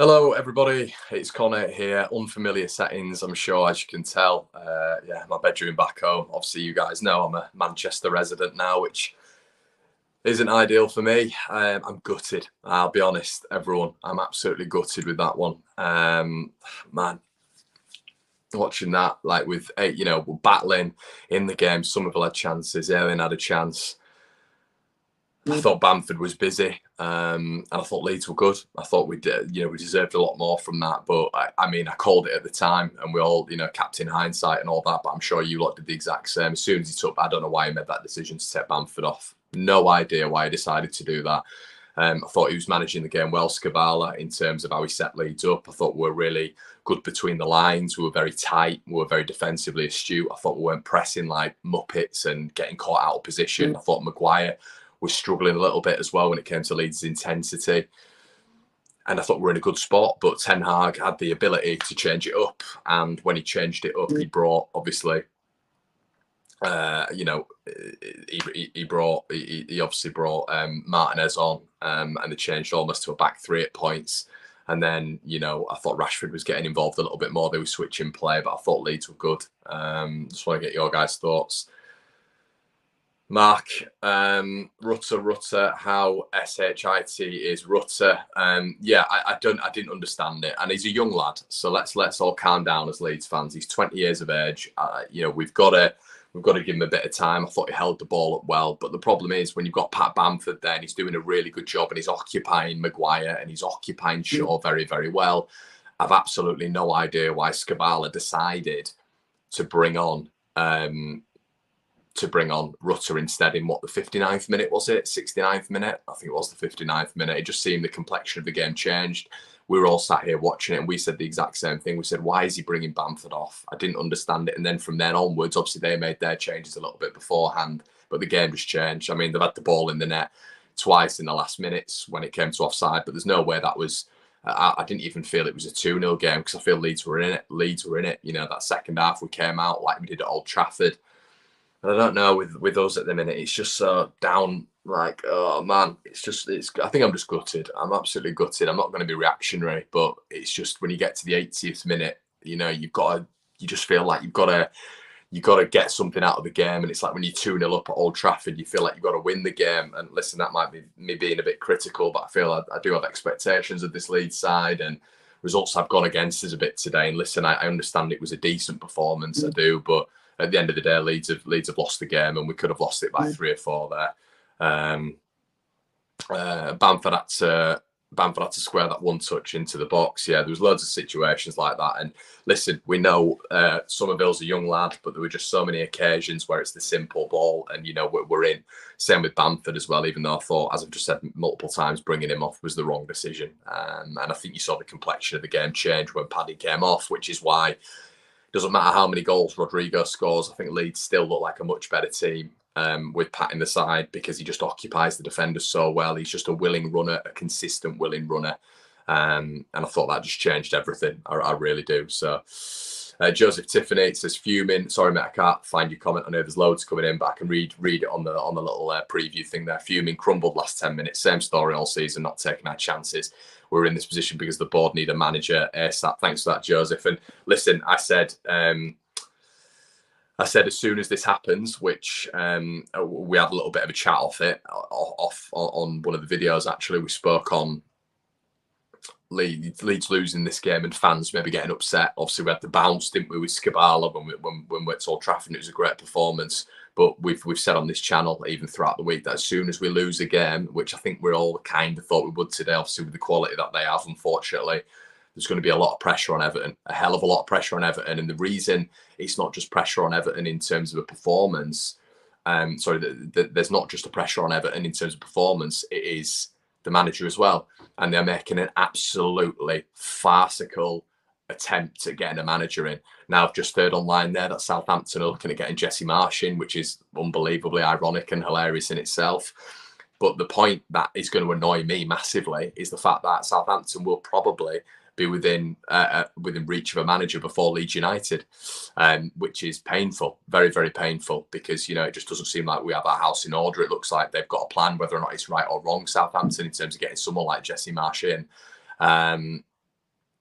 Hello, everybody. It's Connor here. Unfamiliar settings, I'm sure, as you can tell. Yeah, my bedroom back home. Obviously, you guys know I'm a Manchester resident now, which isn't ideal for me. I'm gutted. I'll be honest, everyone. I'm absolutely gutted with that one. Man, watching that, like with eight, we're battling in the game. Some of them had chances. Ellen had a chance. I thought Bamford was busy, and I thought Leeds were good. I thought we deserved a lot more from that. But I called it at the time, and we all, captain hindsight and all that. But I'm sure you lot did the exact same. As soon as he took, I don't know why he made that decision to take Bamford off. No idea why he decided to do that. I thought he was managing the game well, Scabala, in terms of how he set Leeds up. I thought we were really good between the lines. We were very tight. We were very defensively astute. I thought we weren't pressing like muppets and getting caught out of position. I thought Maguire was struggling a little bit as well when it came to Leeds' intensity. And I thought we were in a good spot, but Ten Hag had the ability to change it up. And when he changed it up, he brought, obviously, he obviously brought Martinez on, and they changed almost to a back three at points. And then, I thought Rashford was getting involved a little bit more. They were switching play, but I thought Leeds were good. Just want to get your guys' thoughts. Mark, Rutter, how SHIT is Rutter. Yeah, I didn't understand it. And he's a young lad, so let's all calm down as Leeds fans. He's 20 years of age. We've got to give him a bit of time. I thought he held the ball up well, but the problem is when you've got Pat Bamford there, and he's doing a really good job, and he's occupying Maguire and he's occupying Shaw very, very well. I've absolutely no idea why Scabala decided to bring on Rutter instead in what, the 59th minute, was it? 69th minute? I think it was the 59th minute. It just seemed the complexion of the game changed. We were all sat here watching it and we said the exact same thing. We said, why is he bringing Bamford off? I didn't understand it. And then from then onwards, obviously they made their changes a little bit beforehand, but the game just changed. I mean, they've had the ball in the net twice in the last minutes when it came to offside, but there's no way that was... I didn't even feel it was a 2-0 game because I feel Leeds were in it. That second half we came out like we did at Old Trafford. And I don't know, with us at the minute, it's just so down, like, oh man, I think I'm just gutted. I'm absolutely gutted. I'm not going to be reactionary, but it's just when you get to the 80th minute, you just feel like you've got to get something out of the game. And it's like when you're 2-0 up at Old Trafford, you feel like you've got to win the game. And listen, that might be me being a bit critical, but I feel I do have expectations of this Leeds side, and results have gone against us a bit today. And listen, I understand it was a decent performance, I do, but at the end of the day, Leeds have lost the game, and we could have lost it by 3 or 4 there. Bamford had to square that one touch into the box. Yeah, there was loads of situations like that. And listen, we know Somerville's a young lad, but there were just so many occasions where it's the simple ball, and we're in. Same with Bamford as well. Even though I thought, as I've just said multiple times, bringing him off was the wrong decision. And I think you saw the complexion of the game change when Paddy came off, which is why. Doesn't matter how many goals Rodrigo scores. I think Leeds still look like a much better team with Pat in the side because he just occupies the defenders so well. He's just a willing runner, a consistent willing runner. And I thought that just changed everything. I really do. So Joseph Tiffany says, fuming. Sorry, mate, I can't find your comment. I know there's loads coming in, but I can read it on the little preview thing there. Fuming, crumbled last 10 minutes. Same story all season, not taking our chances. We're in this position because the board need a manager ASAP. Thanks for that, Joseph. And listen, I said as soon as this happens, which we had a little bit of a chat on one of the videos. Actually, we spoke on Leeds losing this game and fans maybe getting upset. Obviously, we had the bounce, didn't we, with Scabala when we went to Old Trafford. It was a great performance. But we've said on this channel, even throughout the week, that as soon as we lose a game, which I think we all kind of thought we would today, obviously with the quality that they have, unfortunately, there's going to be a lot of pressure on Everton, a hell of a lot of pressure on Everton. And the reason it's not just pressure on Everton in terms of a performance, there's not just a pressure on Everton in terms of performance, it is the manager as well. And they're making an absolutely farcical attempt at getting a manager in. Now, I've just heard online there that Southampton are looking at getting Jesse Marsch in, which is unbelievably ironic and hilarious in itself. But the point that is going to annoy me massively is the fact that Southampton will probably be within reach of a manager before Leeds United, which is painful, very, very painful, because, it just doesn't seem like we have our house in order. It looks like they've got a plan, whether or not it's right or wrong, Southampton, in terms of getting someone like Jesse Marsch in.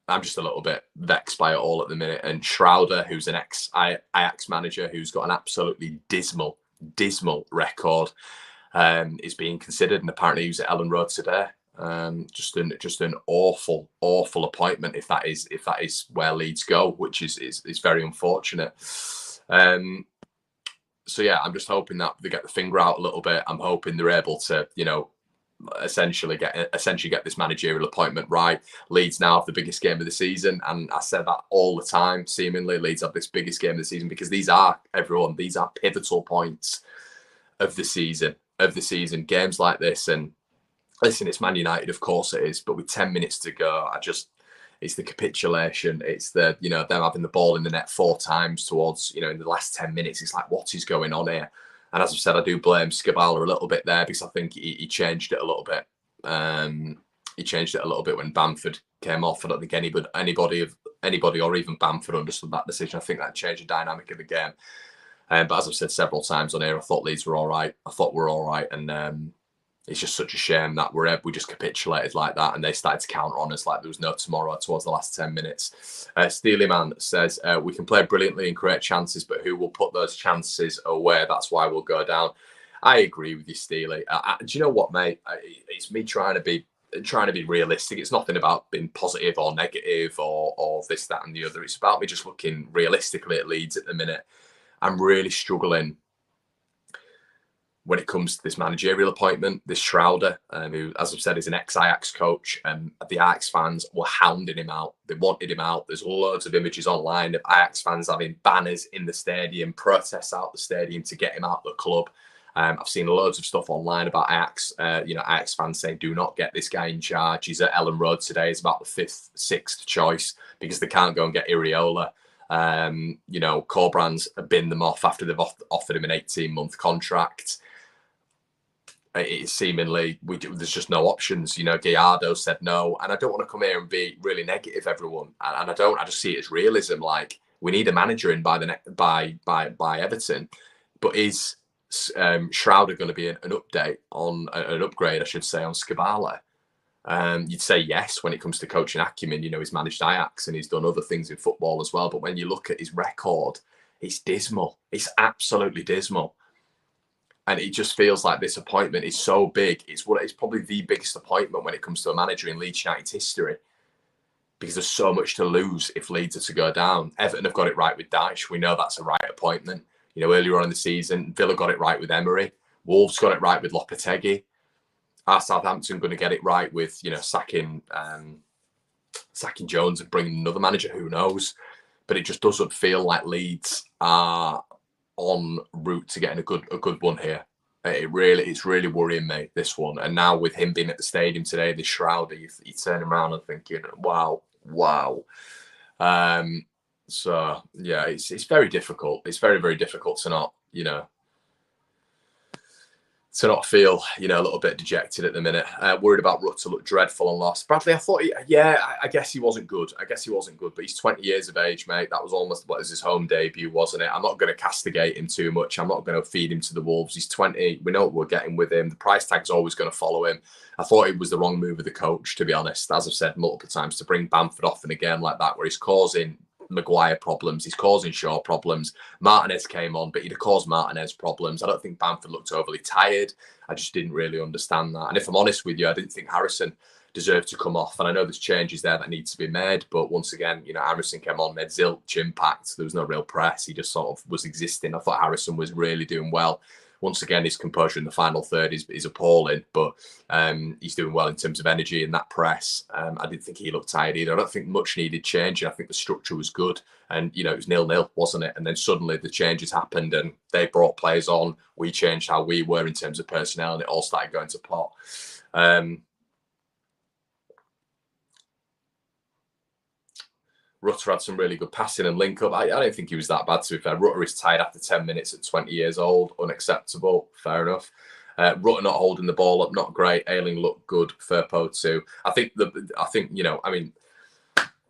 I'm just a little bit vexed by it all at the minute. And Schrouder, who's an ex-Ajax manager who's got an absolutely dismal record, is being considered, and apparently he was at Ellen Road today. Just an awful appointment if that is where Leeds go, which is very unfortunate. So yeah, I'm just hoping that they get the finger out a little bit. I'm hoping they're able to, essentially get this managerial appointment right. Leeds now have the biggest game of the season, and I said that all the time. Seemingly, Leeds have this biggest game of the season because these are pivotal points of the season. Games like this, and listen, it's Man United, of course it is, but with 10 minutes to go, it's the capitulation. It's the, them having the ball in the net 4 times towards, in the last 10 minutes. It's like, what is going on here? And as I've said, I do blame Skabala a little bit there because I think he changed it a little bit. He changed it a little bit when Bamford came off. I don't think anybody or even Bamford understood that decision. I think that changed the dynamic of the game. But as I've said several times on here, I thought Leeds were all right. And it's just such a shame that we just capitulated like that, and they started to counter on us like there was no tomorrow towards the last 10 minutes. Steelyman says, we can play brilliantly and create chances, but who will put those chances away? That's why we'll go down. I agree with you, Steely. Do you know what, mate? It's me trying to be realistic. It's nothing about being positive or negative or this, that, and the other. It's about me just looking realistically at Leeds at the minute. I'm really struggling when it comes to this managerial appointment, this Schrouder, who, as I've said, is an ex-Ajax coach, and the Ajax fans were hounding him out. They wanted him out. There's loads of images online of Ajax fans having banners in the stadium, protests out the stadium to get him out of the club. I've seen loads of stuff online about Ajax. Ajax fans saying, do not get this guy in charge. He's at Ellen Road today. He's about the 5th, 6th choice because they can't go and get Iriola. Corbrand's binned them off after they've offered him an 18-month contract. It's seemingly there's just no options. Gallardo said no, and I don't want to come here and be really negative, everyone. And I don't. I just see it as realism. Like, we need a manager in by Everton, but is Schrouder going to be an update on an upgrade, I should say, on Skabala? You'd say yes when it comes to coaching acumen. He's managed Ajax and he's done other things in football as well. But when you look at his record, it's dismal. It's absolutely dismal. And it just feels like this appointment is so big. It's probably the biggest appointment when it comes to a manager in Leeds United's history, because there's so much to lose if Leeds are to go down. Everton have got it right with Dyche. We know that's a right appointment. Earlier on in the season, Villa got it right with Emery. Wolves got it right with Lopetegui. Are Southampton going to get it right with sacking Jones and bringing another manager? Who knows? But it just doesn't feel like Leeds are on route to getting a good one here. It's really worrying me, this one. And now with him being at the stadium today, this Schrouder, you turn around and thinking, wow. So yeah, it's very difficult. It's very, very difficult to not feel, a little bit dejected at the minute. Worried about Rutter, looked dreadful and lost. Bradley, I thought, I guess he wasn't good. But he's 20 years of age, mate. That was almost his home debut, wasn't it? I'm not going to castigate him too much. I'm not going to feed him to the wolves. He's 20. We know what we're getting with him. The price tag's always going to follow him. I thought it was the wrong move of the coach, to be honest. As I've said multiple times, to bring Bamford off in a game like that where he's causing Maguire problems, he's causing Shaw problems. Martinez came on, but he'd have caused Martinez problems. I don't think Bamford looked overly tired. I just didn't really understand that. And if I'm honest with you, I didn't think Harrison deserved to come off. And I know there's changes there that need to be made, but once again, Harrison came on, made zilch impact. There was no real press. He just sort of was existing. I thought Harrison was really doing well. Once again, his composure in the final third is appalling, but he's doing well in terms of energy in that press. I didn't think he looked tired either. I don't think much needed changing. I think the structure was good, and it was 0-0, wasn't it? And then suddenly the changes happened, and they brought players on. We changed how we were in terms of personnel, and it all started going to pot. Rutter had some really good passing and link up. I don't think he was that bad, to be fair. Rutter is tired after 10 minutes at 20 years old. Unacceptable. Fair enough. Rutter not holding the ball up, not great. Ayling looked good. Firpo too. I think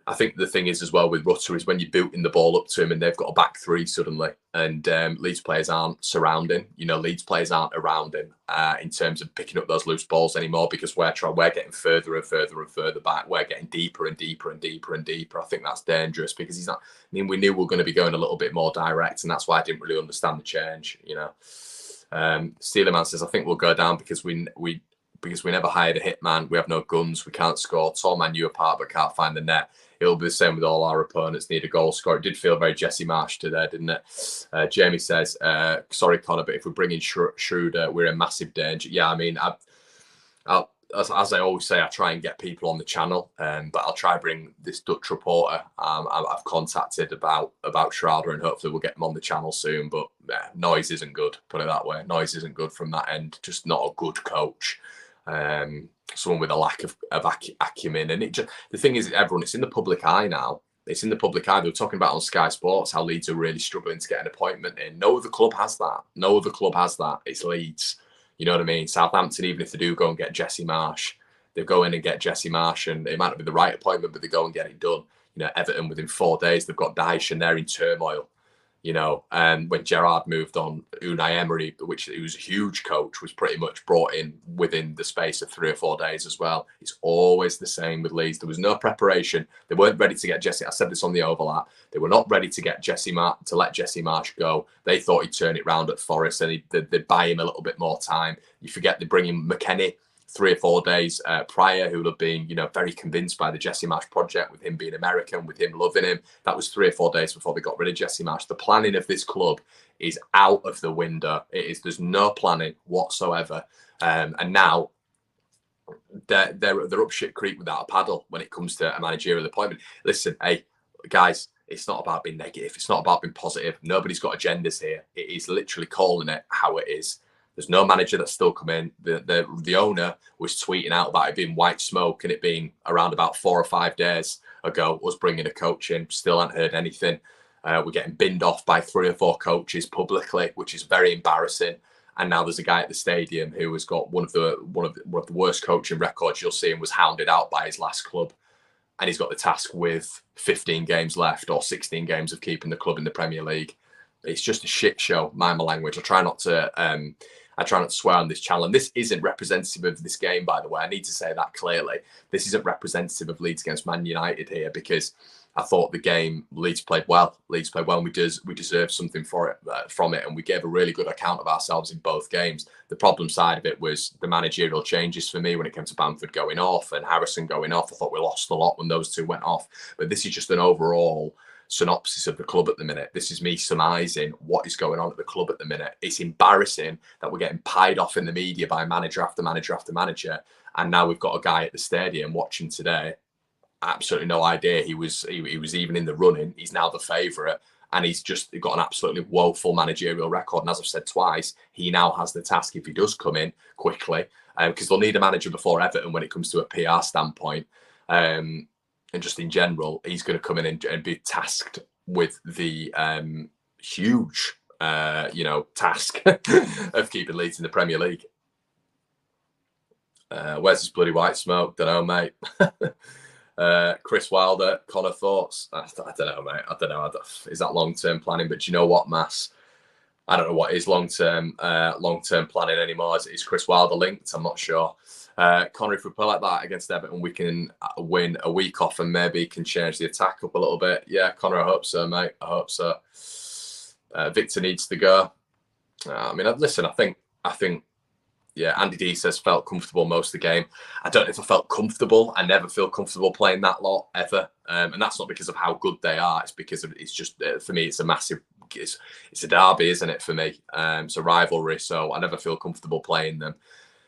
I think the thing is as well with Rutter is when you're booting the ball up to him and they've got a back three suddenly, and Leeds players aren't surrounding. Leeds players aren't around him in terms of picking up those loose balls anymore, because we're getting further and further and further back. We're getting deeper and deeper and deper and deeper. I think that's dangerous because he's not. I mean, we knew we were going to be going a little bit more direct, and that's why I didn't really understand the change. Steelerman says, I think we'll go down because we never hired a hitman. We have no guns. We can't score. Tall man you apart but can't find the net. It'll be the same with all our opponents. Need a goal scorer. It did feel very Jesse Marsh today, didn't it? Jamie says, sorry, Connor, but if we bring in Schroeder, we're in massive danger. Yeah, I mean, as I always say, I try and get people on the channel, but I'll try and bring this Dutch reporter I've contacted about Schroeder, and hopefully we'll get him on the channel soon. But noise isn't good, put it that way. Noise isn't good from that end. Just not a good coach. Someone with a lack of acumen, and the thing is, everyone, it's in the public eye now. It's in the public eye. They were talking about on Sky Sports how Leeds are really struggling to get an appointment in. No other club has that. No other club has that. It's Leeds. You know what I mean? Southampton, even if they do go and get Jesse Marsh, they go in and get Jesse Marsh, and it might not be the right appointment, but they go and get it done. Everton, within 4 days, they've got Dyche and they're in turmoil. When Gerrard moved on, Unai Emery, who was a huge coach, was pretty much brought in within the space of 3 or 4 days as well. It's always the same with Leeds. There was no preparation. They weren't ready to get Jesse. I said this on the overlap. They were not ready to get to let Jesse Marsh go. They thought he'd turn it round at Forest, and they'd buy him a little bit more time. You forget they bring in McKennie 3 or 4 days prior, who would have been, very convinced by the Jesse Marsh project, with him being American, with him loving him. That was 3 or 4 days before they got rid of Jesse Marsh. The planning of this club is out of the window. There's no planning whatsoever. And now they're up shit creek without a paddle when it comes to a managerial appointment. Listen, hey, guys, it's not about being negative. It's not about being positive. Nobody's got agendas here. It is literally calling it how it is. There's no manager that's still come in. The owner was tweeting out about it being white smoke, and it being around about 4 or 5 days ago, us bringing a coach in. Still haven't heard anything. We're getting binned off by 3 or 4 coaches publicly, which is very embarrassing. And now there's a guy at the stadium who has got one of the worst coaching records you'll see, and was hounded out by his last club. And he's got the task with 15 games left or 16 games of keeping the club in the Premier League. It's just a shit show. Mind my language. I try not to swear on this channel. And this isn't representative of this game, by the way. I need to say that clearly. This isn't representative of Leeds against Man United here, because I thought the game, Leeds played well. Leeds played well, and we deserved something from it, and we gave a really good account of ourselves in both games. The problem side of it was the managerial changes for me when it came to Bamford going off and Harrison going off. I thought we lost a lot when those two went off. But this is just an overall synopsis of the club at the minute. This is me surmising what is going on at the club at the minute. It's embarrassing that we're getting pied off in the media by manager after manager after manager, and now we've got a guy at the stadium watching today. Absolutely no idea he was even in the running. He's now the favourite, and he's just got an absolutely woeful managerial record. And as I've said twice, he now has the task, if he does come in quickly, because they'll need a manager before Everton when it comes to a PR standpoint. And just in general, he's going to come in and be tasked with the huge, task of keeping Leeds in the Premier League. Where's this bloody white smoke? Don't know, mate. Chris Wilder, Connor, thoughts? I don't know, mate. I don't know. Is that long-term planning? But do you know what, Mass? I don't know what is long-term planning anymore. Is Chris Wilder linked? I'm not sure. Connor, if we play like that against Everton, we can win a week off and maybe can change the attack up a little bit. Yeah, Connor, I hope so, mate. I hope so. Victor needs to go. Listen, I think, yeah, Andy D says felt comfortable most of the game. I don't know if I felt comfortable. I never feel comfortable playing that lot ever. And that's not because of how good they are. It's because it's just, for me, it's a massive, it's a derby, isn't it, for me? It's a rivalry. So I never feel comfortable playing them.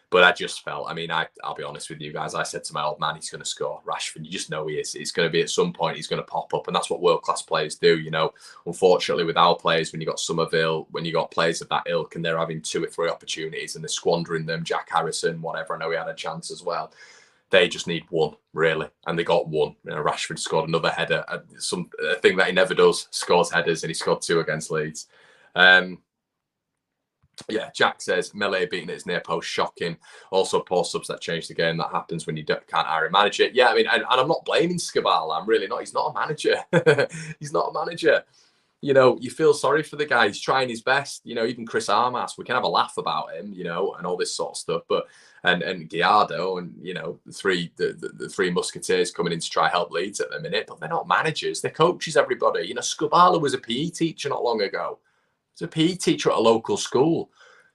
But I just felt, I'll be honest with you guys. I said to my old man, he's going to score. Rashford, you just know he is. It's going to be at some point, he's going to pop up. And that's what world-class players do, Unfortunately, with our players, when you got Somerville, when you got players of that ilk, and they're having 2 or 3 opportunities and they're squandering them, Jack Harrison, whatever, I know he had a chance as well. They just need one, really. And they got one. Rashford scored another header. A thing that he never does, scores headers, and he scored 2 against Leeds. Yeah, Jack says Melee beating his near post, shocking. Also, poor subs that change the game. That happens when you can't hire a manager. Yeah, I mean, and I'm not blaming Skabala. I'm really not. He's not a manager. He's not a manager. You know, you feel sorry for the guy. He's trying his best. You know, even Chris Armas, we can have a laugh about him, you know, and all this sort of stuff. But and Gallardo and you know the three musketeers coming in to try help Leeds at the minute, but they're not managers. They're coaches. Everybody. You know, Skabala was a PE teacher not long ago. He's a PE teacher at a local school.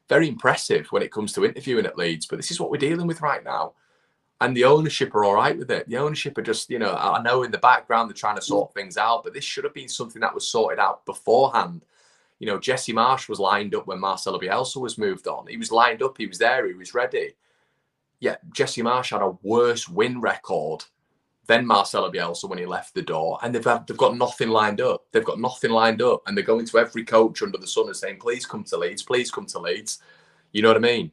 Very impressive when it comes to interviewing at Leeds. But this is what we're dealing with right now. And the ownership are all right with it. The ownership are just, you know, I know in the background they're trying to sort things out, but this should have been something that was sorted out beforehand. You know, Jesse Marsh was lined up when Marcelo Bielsa was moved on. He was lined up, he was there, he was ready. Yet Jesse Marsh had a worse win record than Marcelo Bielsa when he left the door, and they've got nothing lined up. They've got nothing lined up, and they're going to every coach under the sun and saying, "Please come to Leeds, please come to Leeds." You know what I mean?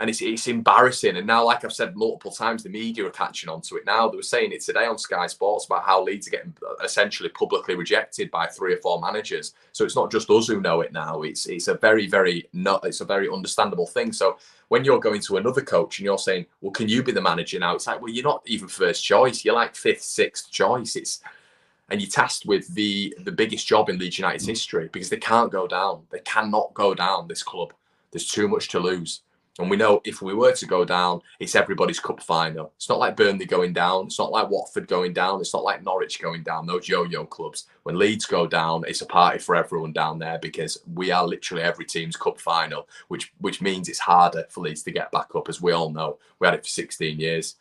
And it's embarrassing. And now, like I've said multiple times, the media are catching on to it now. They were saying it today on Sky Sports about how Leeds are getting essentially publicly rejected by 3 or 4 managers. So it's not just us who know it now. It's a very understandable thing. So when you're going to another coach and you're saying, well, can you be the manager now? It's like, well, you're not even first choice. You're like 5th, 6th choice. And you're tasked with the biggest job in Leeds United's history because they can't go down. They cannot go down, this club. There's too much to lose. And we know if we were to go down, it's everybody's cup final. It's not like Burnley going down. It's not like Watford going down. It's not like Norwich going down, those yo-yo clubs. When Leeds go down, it's a party for everyone down there because we are literally every team's cup final, which means it's harder for Leeds to get back up, as we all know. We had it for 16 years.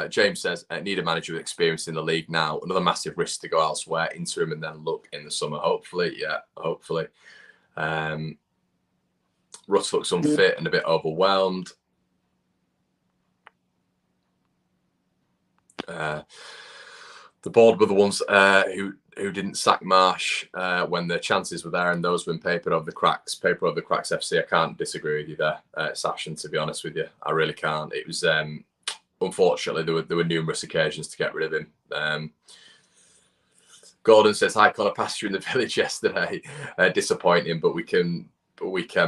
James says, need a manager with experience in the league now. Another massive risk to go elsewhere, interim, and then look in the summer. Hopefully, yeah, hopefully. Rutter looks unfit and a bit overwhelmed. The board were the ones who didn't sack Marsh when the chances were there, and those have been papered over the cracks. Paper over the cracks FC. I can't disagree with you there, Sashin, to be honest with you. I really can't. It was... unfortunately, there were numerous occasions to get rid of him. Gordon says, "Hi, Connor, passed you in the village yesterday. Disappointing, but we can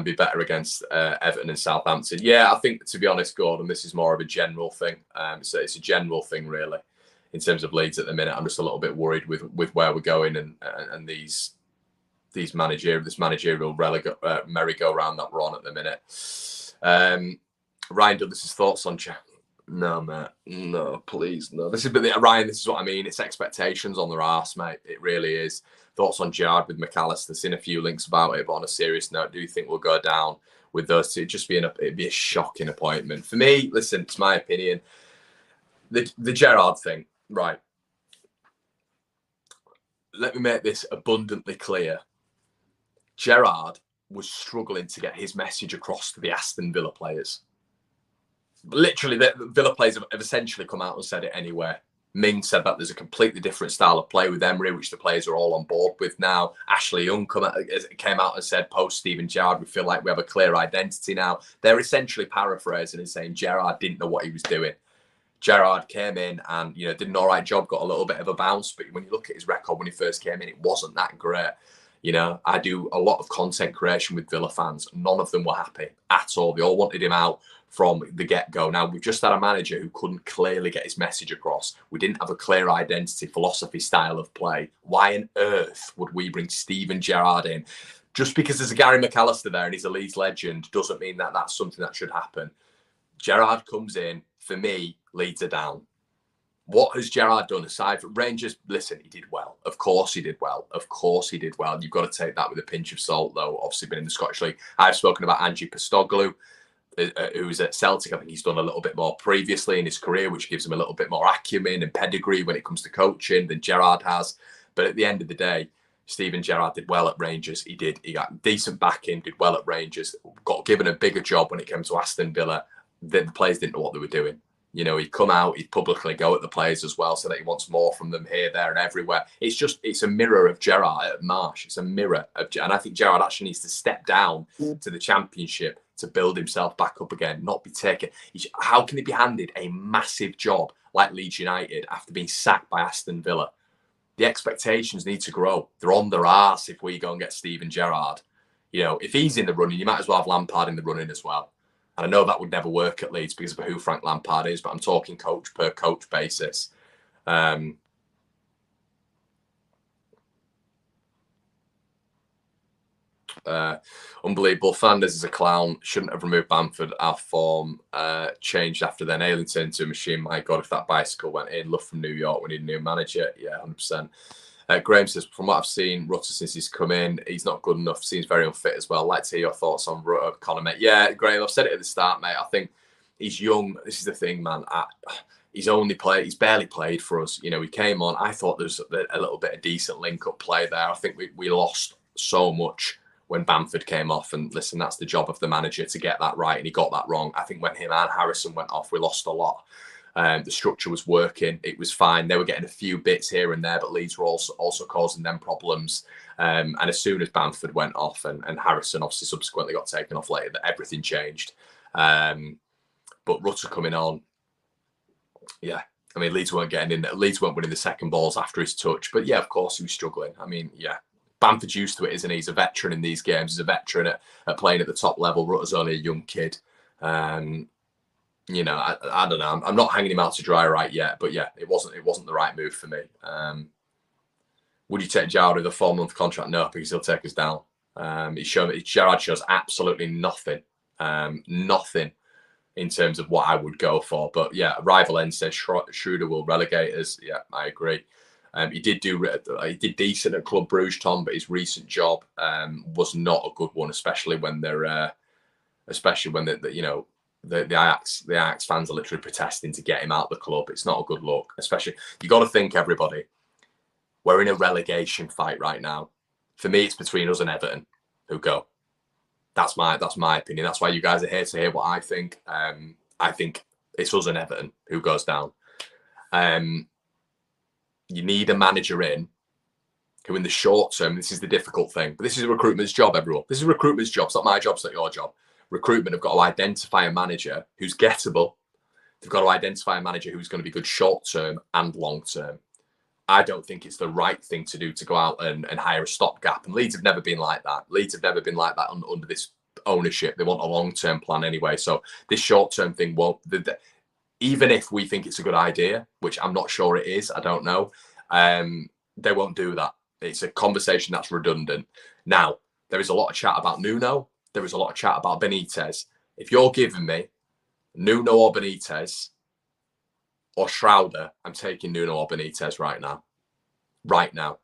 be better against Everton and Southampton." Yeah, I think, to be honest, Gordon, this is more of a general thing. So it's a general thing, really, in terms of Leeds at the minute. I'm just a little bit worried with where we're going and this managerial merry-go-round that we're on at the minute. Ryan Douglas's thoughts on No, mate. No, please, no. Ryan, this is what I mean. It's expectations on their arse, mate. It really is. Thoughts on Gerrard with McAllister. Seen a few links about it, but on a serious note, do you think we'll go down with those two? It'd be a shocking appointment. For me, listen, it's my opinion. The Gerrard thing, right. Let me make this abundantly clear. Gerrard was struggling to get his message across to the Aston Villa players. Literally, the Villa players have essentially come out and said it anyway. Ming said that there's a completely different style of play with Emery, which the players are all on board with now. Ashley Young came out and said, post Steven Gerrard, we feel like we have a clear identity now. They're essentially paraphrasing and saying Gerrard didn't know what he was doing. Gerrard came in and did an all right job, got a little bit of a bounce. But when you look at his record when he first came in, it wasn't that great. I do a lot of content creation with Villa fans. None of them were happy at all. They all wanted him out from the get-go. Now, we've just had a manager who couldn't clearly get his message across. We didn't have a clear identity, philosophy, style of play. Why on earth would we bring Steven Gerrard in? Just because there's a Gary McAllister there and he's a Leeds legend doesn't mean that that's something that should happen. Gerrard comes in, for me, Leeds are down. What has Gerrard done aside from Rangers? Listen, he did well. Of course he did well. Of course he did well. You've got to take that with a pinch of salt, though. Obviously been in the Scottish League. I've spoken about Ange Postecoglou, who's at Celtic. I think he's done a little bit more previously in his career, which gives him a little bit more acumen and pedigree when it comes to coaching than Gerrard has. But at the end of the day, Steven Gerrard did well at Rangers. He got decent backing, did well at Rangers, got given a bigger job when it came to Aston Villa. The players didn't know what they were doing. He'd come out, he'd publicly go at the players as well, so that he wants more from them here, there, and everywhere. It's a mirror of Gerrard at Marsh. It's a mirror of, and I think Gerrard actually needs to step down to the Championship to build himself back up again, not be taken. How can he be handed a massive job like Leeds United after being sacked by Aston Villa? the expectations need to grow. They're on their arse if we go and get Steven Gerrard. You know, if he's in the running, you might as well have Lampard in the running as well. And I know that would never work at Leeds because of who Frank Lampard is, but I'm talking coach per coach basis. Unbelievable. Flanders is a clown. Shouldn't have removed Bamford. Our form changed after then. Ailing turned into a machine. My God, if that bicycle went in. Love from New York. We need a new manager. Yeah, 100%. Graham says, from what I've seen, Rutter since he's come in, he's not good enough. Seems very unfit as well. I'd like to hear your thoughts on Rutter, Connor, mate. Yeah, Graham, I've said it at the start, mate. I think he's young. This is the thing, man. He's barely played for us. You know, he came on. I thought there was a little bit of decent link-up play there. I think we lost so much when Bamford came off. And listen, that's the job of the manager to get that right. And he got that wrong. I think when him and Harrison went off, we lost a lot. The structure was working. It was fine. They were getting a few bits here and there, but Leeds were also causing them problems. And as soon as Bamford went off and Harrison obviously subsequently got taken off later, everything changed. But Rutter coming on, yeah. I mean, Leeds weren't getting in there. Leeds weren't winning the second balls after his touch. But yeah, of course, he was struggling. I mean, yeah. Bamford's used to it, isn't he? He's a veteran in these games. He's a veteran at playing at the top level. Rutter's only a young kid. You know, I don't know. I'm not hanging him out to dry right yet, but yeah, it wasn't the right move for me. Would you take Gerrard with a 4-month contract? No, because he'll take us down. Gerrard shows absolutely nothing, nothing in terms of what I would go for. But yeah, Rival End says Schroeder will relegate us. Yeah, I agree. He did decent at Club Bruges, Tom, but his recent job was not a good one, especially when you know. The Ajax fans are literally protesting to get him out of the club. It's not a good look. Especially, you got to think, everybody, we're in a relegation fight right now. For me, it's between us and Everton, who go. That's my opinion. That's why you guys are here to hear what I think. I think it's us and Everton who goes down. You need a manager in who, in the short term, this is the difficult thing, but this is a recruitment's job, everyone. This is a recruitment's job. It's not my job. It's not your job. Recruitment have got to identify a manager who's gettable. They've got to identify a manager who's going to be good short term and long term. I don't think it's the right thing to do to go out and hire a stopgap. And Leeds have never been like that. Leeds have never been like that under this ownership. They want a long term plan anyway. So this short term thing won't. Even if we think it's a good idea, which I'm not sure it is, I don't know. They won't do that. It's a conversation that's redundant. Now, there is a lot of chat about Nuno. There is a lot of chat about Benitez. If you're giving me Nuno or Benitez or Schroeder, I'm taking Nuno or Benitez right now. Right now.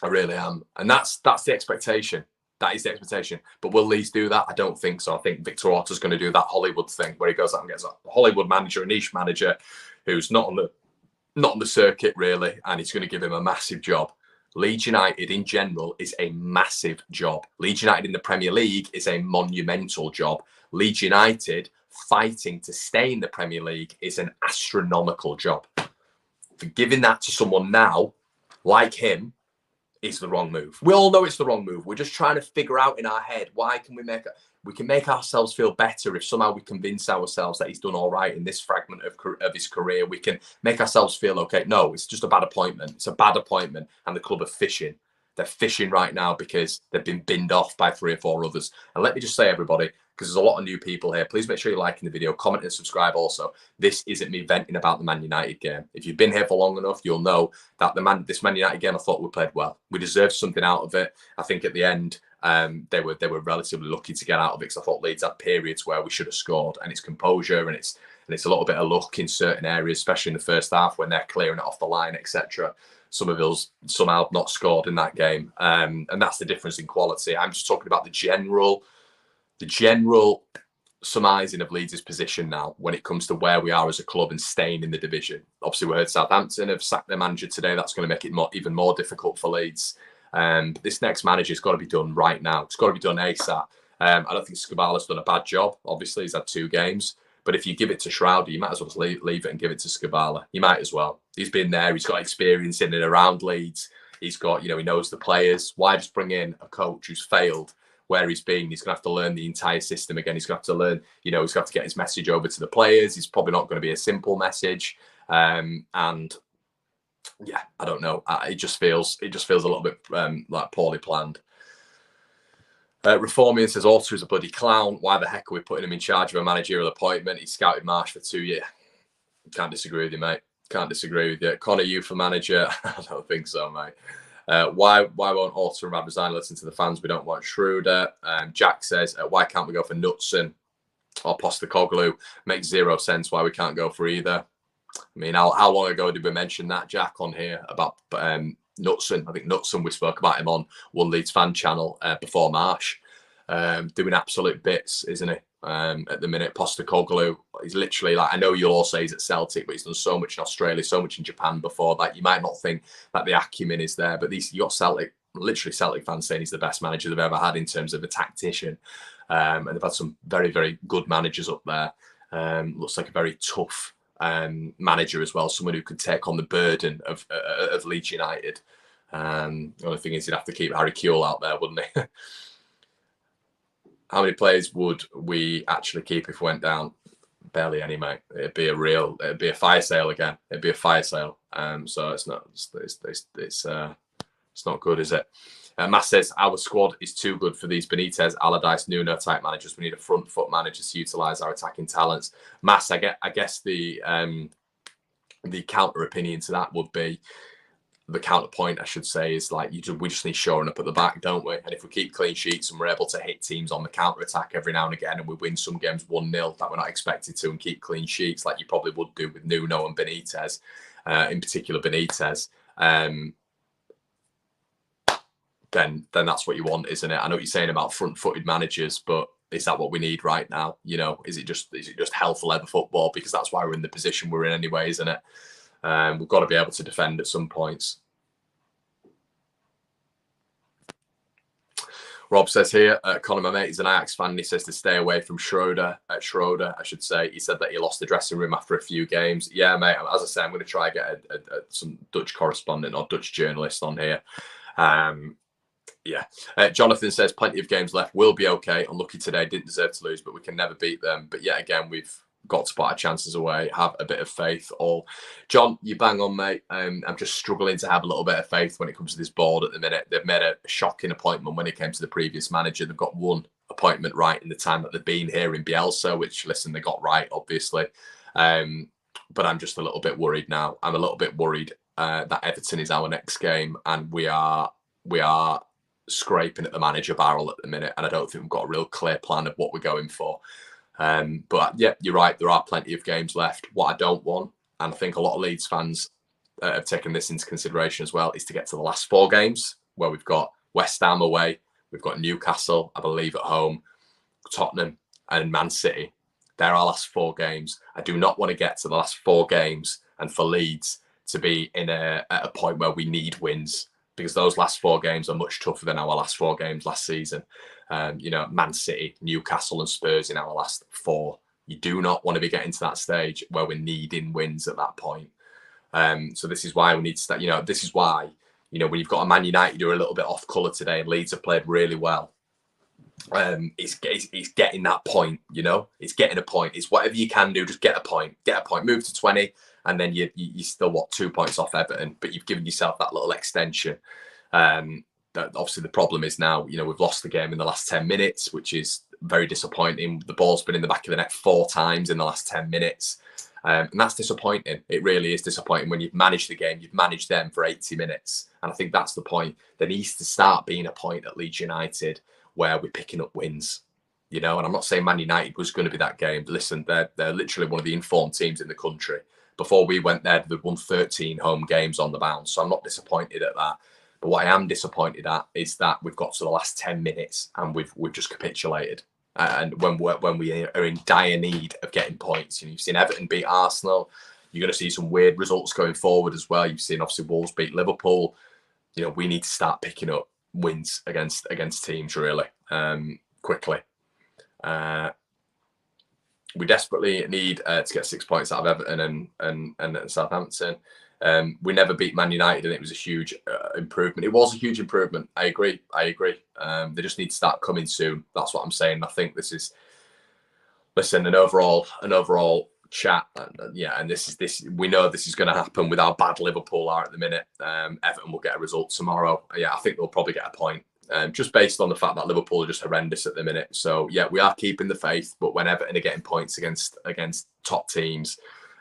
I really am. And that's the expectation. That is the expectation. But will Leeds do that? I don't think so. I think Victor Orta's going to do that Hollywood thing where he goes out and gets a Hollywood manager, a niche manager who's not on the circuit really, and he's going to give him a massive job. Leeds United in general is a massive job. Leeds United in the Premier League is a monumental job. Leeds United fighting to stay in the Premier League is an astronomical job. Giving that to someone now, like him, is the wrong move. We all know it's the wrong move. We're just trying to figure out in our head, why can we can make ourselves feel better if somehow we convince ourselves that he's done all right in this fragment of his career. We can make ourselves feel okay. No, it's just a bad appointment. It's a bad appointment, and the club are fishing. They're fishing right now because they've been binned off by 3 or 4 others. And let me just say, everybody, because there's a lot of new people here, please make sure you're liking the video, comment and subscribe also. This isn't me venting about the Man United game. If you've been here for long enough, you'll know that this Man United game, I thought we played well. We deserved something out of it. I think at the end, they were relatively lucky to get out of it, because I thought Leeds had periods where we should have scored, and it's composure and it's a little bit of luck in certain areas, especially in the first half when they're clearing it off the line, etc. Somerville's somehow not scored in that game, and that's the difference in quality. I'm just talking about the general surmising of Leeds' position now when it comes to where we are as a club and staying in the division. Obviously, we heard Southampton have sacked their manager today. That's going to make it even more difficult for Leeds. But this next manager's got to be done right now. It's got to be done ASAP. I don't think Scabala's done a bad job. Obviously, he's had 2 games. But if you give it to Schroeder, you might as well just leave it and give it to Scabala. You might as well. He's been there. He's got experience in and around Leeds. He's got, he knows the players. Why just bring in a coach who's failed where he's been? He's going to have to learn the entire system again. He's going to have to learn, he's going to have to get his message over to the players. It's probably not going to be a simple message. And yeah, I don't know. It just feels a little bit like poorly planned. Reformian says Alter is a bloody clown. Why the heck are we putting him in charge of a managerial appointment? He scouted Marsh for 2 years. Can't disagree with you, mate. Can't disagree with you. Connor, you for manager? I don't think so, mate. Why won't Alter and Radrazani listen to the fans? We don't want Schroeder. Jack says, why can't we go for Knutson or Postecoglou? Makes zero sense why we can't go for either. I mean, how long ago did we mention that, Jack, on here about Knutson? I think Knutson, we spoke about him on One Leeds Fan Channel before Marsh. Doing absolute bits, isn't he? At the minute, Postecoglou, he's literally like, I know you'll all say he's at Celtic, but he's done so much in Australia, so much in Japan before that. You might not think that the acumen is there, but you got Celtic, literally Celtic fans saying he's the best manager they've ever had in terms of a tactician. And they've had some very, very good managers up there. Looks like a very tough manager as well, someone who could take on the burden of Leeds United. The only thing is, he'd have to keep Harry Kewell out there, wouldn't he? How many players would we actually keep if we went down? Barely any, mate. It'd be a fire sale again. It'd be a fire sale. So it's not good, is it? Matt says our squad is too good for these Benitez, Allardyce, Nuno type managers. We need a front foot manager to utilise our attacking talents. Mass, I guess the counter opinion to that would be, the counterpoint, I should say, is like we just need shoring up at the back, don't we? And if we keep clean sheets and we're able to hit teams on the counter attack every now and again, and we win some games 1-0 that we're not expected to, and keep clean sheets like you probably would do with Nuno and Benitez, in particular Benitez, then that's what you want, isn't it? I know what you're saying about front-footed managers, but is that what we need right now? You know, is it just health leather football? Because that's why we're in the position we're in anyway, isn't it? We've got to be able to defend at some points. Rob says here, Conor, my mate, is an Ajax fan. And he says to stay away from Schroeder, I should say. He said that he lost the dressing room after a few games. Yeah, mate, as I say, I'm going to try and get some Dutch correspondent or Dutch journalist on here. Jonathan says plenty of games left. We'll be okay. Unlucky today, didn't deserve to lose, but we can never beat them. But yet again, we've got to put our chances away, have a bit of faith. All John, you bang on, mate. I'm just struggling to have a little bit of faith when it comes to this board at the minute. They've made a shocking appointment when it came to the previous manager. They've got one appointment right in the time that they've been here in Bielsa, which, listen, they got right, obviously. But I'm just a little bit worried now. I'm a little bit worried that Everton is our next game, and we are scraping at the manager barrel at the minute, and I don't think we've got a real clear plan of what we're going for. But yeah, you're right. There are plenty of games left. What I don't want, and I think a lot of Leeds fans have taken this into consideration as well, is to get to the last 4 games where we've got West Ham away, we've got Newcastle, I believe, at home, Tottenham and Man City. They're our last 4 games. I do not want to get to the last 4 games and for Leeds to be at a point where we need wins, because those last 4 games are much tougher than our last 4 games last season. Man City, Newcastle and Spurs in our last 4. You do not want to be getting to that stage where we're needing wins at that point. So this is why we need to start, this is why, when you've got a Man United who are a little bit off colour today and Leeds have played really well, it's getting that point, it's getting a point. It's whatever you can do, just get a point, move to 20, and then you still, 2 points off Everton, but you've given yourself that little extension. That obviously the problem is now, we've lost the game in the last 10 minutes, which is very disappointing. The ball's been in the back of the net 4 times in the last 10 minutes. And that's disappointing. It really is disappointing when you've managed the game, you've managed them for 80 minutes. And I think that's the point. There needs to start being a point at Leeds United where we're picking up wins. And I'm not saying Man United was going to be that game. Listen, they're literally one of the informed teams in the country. Before we went there, they'd won 13 home games on the bounce. So I'm not disappointed at that. But what I am disappointed at is that we've got to the last 10 minutes and we've just capitulated. And when we are in dire need of getting points, you've seen Everton beat Arsenal. You're going to see some weird results going forward as well. You've seen obviously Wolves beat Liverpool. We need to start picking up wins against teams really quickly. We desperately need to get 6 points out of Everton and Southampton. We never beat Man United, and it was a huge improvement. It was a huge improvement. I agree. They just need to start coming soon. That's what I'm saying. I think this is, an overall chat. Yeah, and this. We know this is going to happen with how bad Liverpool are at the minute. Everton will get a result tomorrow. Yeah, I think they'll probably get a point. Just based on the fact that Liverpool are just horrendous at the minute. So yeah, we are keeping the faith, but when Everton are getting points against top teams,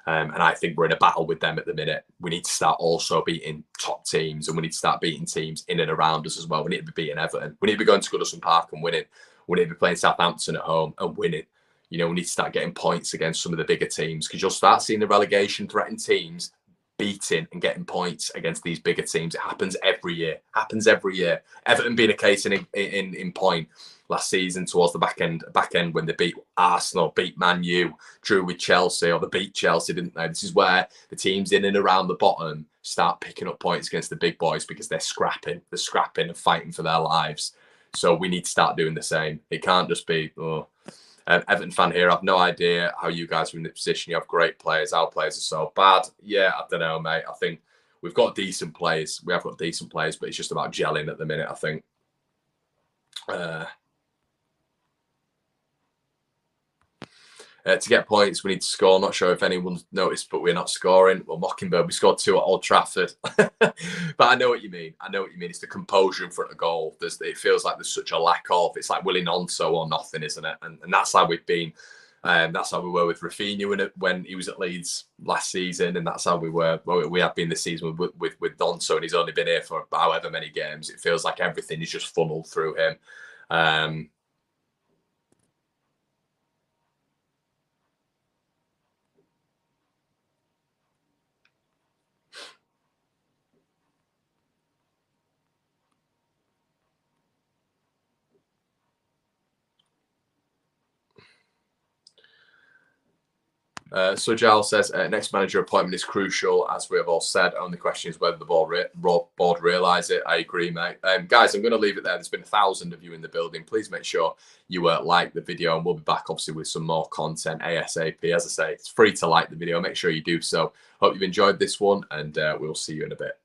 and I think we're in a battle with them at the minute, we need to start also beating top teams, and we need to start beating teams in and around us as well. We need to be beating Everton. We need to be going to Goodison Park and winning. We need to be playing Southampton at home and winning. You know, we need to start getting points against some of the bigger teams, because you'll start seeing the relegation threatened teams beating and getting points against these bigger teams. It happens every year. Everton being a case in point last season towards the back end when they beat Arsenal, beat Man U, drew with Chelsea, or they beat Chelsea, didn't they? This is where the teams in and around the bottom start picking up points against the big boys, because they're scrapping and fighting for their lives. So we need to start doing the same. It can't just be, Everton fan here. I have no idea how you guys are in the position. You have great players. Our players are so bad. Yeah, I don't know, mate. I think we've got decent players. We have got decent players, but it's just about gelling at the minute, I think. To get points, we need to score. Not sure if anyone's noticed, but we're not scoring. Well, Mockingbird, we scored 2 at Old Trafford. But I know what you mean. It's the composure in front of goal. It feels like there's such a lack of. It's like willing on so or nothing, isn't it? And that's how we've been. That's how we were with Rafinha when he was at Leeds last season, and that's how we have been this season with Donso, and he's only been here for however many games. It feels like everything is just funneled through him. So Giles says, next manager appointment is crucial, as we have all said. Only question is whether the board realise it. I agree, mate. Guys, I'm going to leave it there. There's been 1,000 of you in the building. Please make sure you like the video, and we'll be back, obviously, with some more content ASAP. As I say, it's free to like the video. Make sure you do so. Hope you've enjoyed this one, and we'll see you in a bit.